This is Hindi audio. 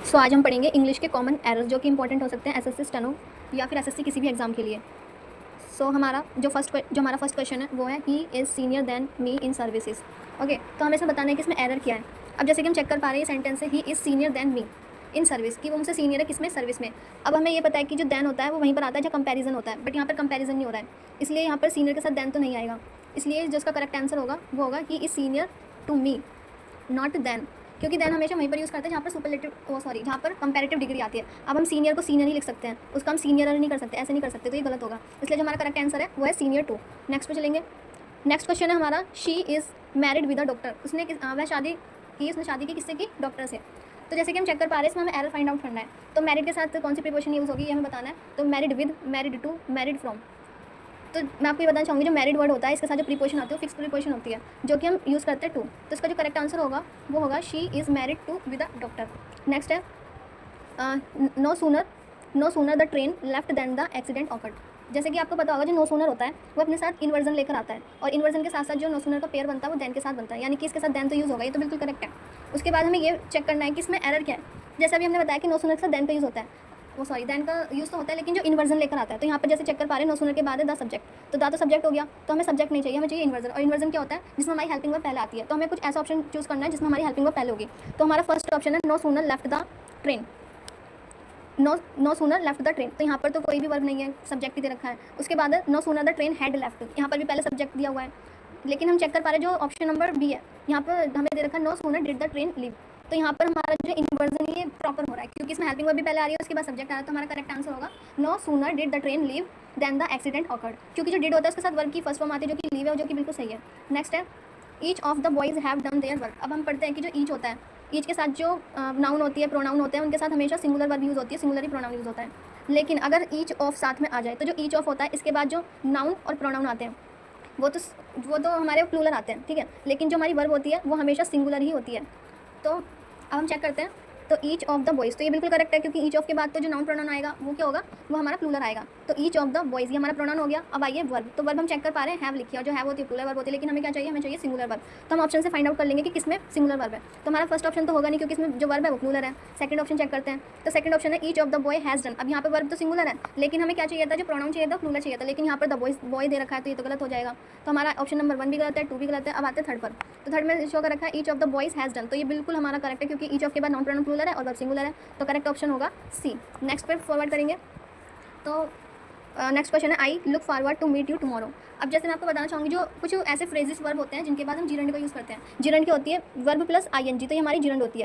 सो आज हम पढ़ेंगे इंग्लिश के कॉमन एरर्स जो कि इंपॉर्टेंट हो सकते हैं एसएससी स्टेनो या फिर एसएससी किसी भी एग्जाम के लिए। सो हमारा जो हमारा फर्स्ट क्वेश्चन है वो है ही is senior than me in services. Okay, तो हमें इसमें बताना है कि इसमें एरर क्या है। अब जैसे कि हम चेक कर पा रहे हैं सेंटेंस है ही is senior than me in service, कि वो मुझसे सीनियर है किसमें, सर्विस में। अब हमें ये पता है कि जो देन होता है वो वहीं पर आता है जहाँ कंपैरिजन होता है, बट यहाँ पर कंपैरिजन नहीं हो रहा है, इसलिए यहाँ पर सीनियर के साथ देन तो नहीं आएगा। इसलिए जो इसका करेक्ट आंसर होगा वो होगा he is senior to me, not then, क्योंकि देन हमेशा वहीं पर यूज़ करते हैं जहाँ पर सुपरलेटिव जहाँ पर कंपैरेटिव डिग्री आती है। अब हम सीनियर को सीनियर ही लिख सकते हैं, उसका हम सीनियर नहीं कर सकते, ऐसे नहीं कर सकते, तो ये गलत होगा। इसलिए जो हमारा करेक्ट आंसर है वो है सीनियर टू। नेक्स्ट पे चलेंगे। नेक्स्ट क्वेश्चन है हमारा she is married with a doctor. उसने वह शादी की, उसने शादी की किससे की, डॉक्टर से। तो जैसे कि हम चेक कर पा रहे हैं इसमें हमें एरर फाइंड आउट करना है। तो मैरिड के साथ कौन सी प्रीपोजिशन यूज़ होगी ये हमें बताना है। तो married with, married to, married from. तो मैं आपको ये बताना चाहूँगी जो मैरिड वर्ड होता है इसके साथ जो प्रीपोजिशन आती है वो फिक्स प्रीपोजिशन होती है जो कि हम यूज़ करते हैं टू। तो इसका जो करेक्ट आंसर होगा वो होगा she is married to with a doctor. Next है no sooner the train left than the accident occurred. जैसे कि आपको पता होगा जो नो सूनर होता है वो अपने साथ इन्वर्जन लेकर आता है, और इन्वर्जन के साथ साथ जो नो सूनर का पेयर बनता है वो दैन के साथ बनता है, यानी कि इसके साथ दैन तो यूज़ होगा, ये तो बिल्कुल करेक्ट है। उसके बाद हमें ये चेक करना है कि इसमें एरर क्या है। जैसे अभी हमने बताया कि नो सूनर के साथ दैन का यूज़ होता है, वो दैन का यूज़ तो होता है लेकिन जो इन्वर्जन लेकर आता है। तो यहाँ पर जैसे चेक कर पा रहे हैं नो सूनर के बाद है द सब्जेक्ट, तो द तो सब्जेक्ट हो गया, तो हमें सब्जेक्ट नहीं चाहिए, हमें चाहिए इन्वर्जन। और इन्वर्जन क्या होता है, जिसमें हमारी हेल्पिंग वर्ब पहले आती है। तो हमें कुछ ऐसा ऑप्शन चूज़ करना है जिसमें हमारी हेल्पिंग वर्ब पहले होगी। तो हमारा फर्स्ट ऑप्शन है no sooner left the train. No sooner left the train, तो यहाँ पर तो कोई भी वर्ब नहीं है, सब्जेक्ट ही दे रखा है। उसके बाद no sooner the train had left, यहाँ पर भी पहले सब्जेक्ट दिया हुआ है। लेकिन हम चेक कर पा रहे हैं जो ऑप्शन नंबर बी है, यहाँ पर हमें दे रखा है no sooner did the train leave. तो यहाँ पर हमारा जो इन्वर्जन ये प्रॉपर हो रहा है, क्योंकि इसमें हेल्पिंग वर्ब भी पहले आ रही है, उसके बाद सब्जेक्ट आ रहा है। तो हमारा करेक्ट आंसर होगा no sooner did the train leave than the accident occurred, क्योंकि जो डिड होता है उसके साथ वर्ब की फर्स्ट फॉर्म आती है जो कि लीव है, जो कि बिल्कुल सही है। नेक्स्ट है each of the boys have done their work. अब हम पढ़ते हैं कि जो ईच होता है, ईच के साथ जो नाउन होती है, प्रोनाउन होते हैं, उनके साथ हमेशा सिंगुलर वर्ब यूज़ होती है, सिंगुलर ही प्रोनाउन यूज़ होता है। लेकिन अगर ईच ऑफ साथ में आ जाए तो जो ईच ऑफ होता है इसके बाद जो नाउन और प्रोनाउन आते हैं वो तो हमारे प्लूरल आते हैं, ठीक है, लेकिन जो हमारी वर्ब होती है वो हमेशा सिंगुलर ही होती है। तो अब हम चेक करते हैं। तो ईच ऑफ द बॉयज़, तो ये बिल्कुल करेक्ट है, क्योंकि ईच ऑफ के बाद तो जो नाउन प्रोनाउन आएगा वो क्या होगा, वो हमारा प्लूरल आएगा। तो ईच ऑफ द बॉयज़ ये हमारा प्रोनाउन हो गया। अब आइए वर्ब, तो वर्ब हम चेक कर पा रहे हैं हैव लिखी है, और जो हैव होती है प्लूरल वर्ब होती है, लेकिन हमें क्या चाहिए, हमें चाहिए सिंगुलर वर्ब। तो हम ऑप्शन से फाइंड आउट कर लेंगे कि किसमें सिंगुलर वर्ब है। तो हमारा फर्स्ट ऑप्शन तो होगा नहीं, क्योंकि इसमें जो वर्ब है वो प्लूरल है। सेकंड ऑप्शन चेक करते हैं। तो सेकंड ऑप्शन है each of the boy has done. अब यहाँ पर वर्ब तो सिंगुलर है, लेकिन हमें क्या चाहिए था, जो प्रोनाउन चाहिए था प्लूरल चाहिए था, लेकिन यहाँ पर द बॉय दे रखा है, तो ये तो गलत हो जाएगा। तो हमारा ऑप्शन नंबर 1 भी गलत है, 2 भी गलत है। अब आते हैं थर्ड पर। तो थर्ड में शो कर रखा है each of the boys has done, तो ये बिल्कुल हमारा करेक्ट है, क्योंकि ईच ऑफ के बाद नाउन प्रोनाउन प्लूरल है और वर्ब सिंगुलर है। तो करेक्ट ऑप्शन होगा सी। नेक्स्ट पे फॉरवर्ड करेंगे। तो नेक्स्ट क्वेश्चन है I look forward to meet you tomorrow. अब जैसे मैं आपको बताना चाहूँगी जो कुछ ऐसे फ्रेजेस वर्ब होते हैं जिनके बाद हम जीरंड को यूज़ करते हैं। जीरंड की होती है वर्ब प्लस आईएनजी, तो ये हमारी जीरंड होती है।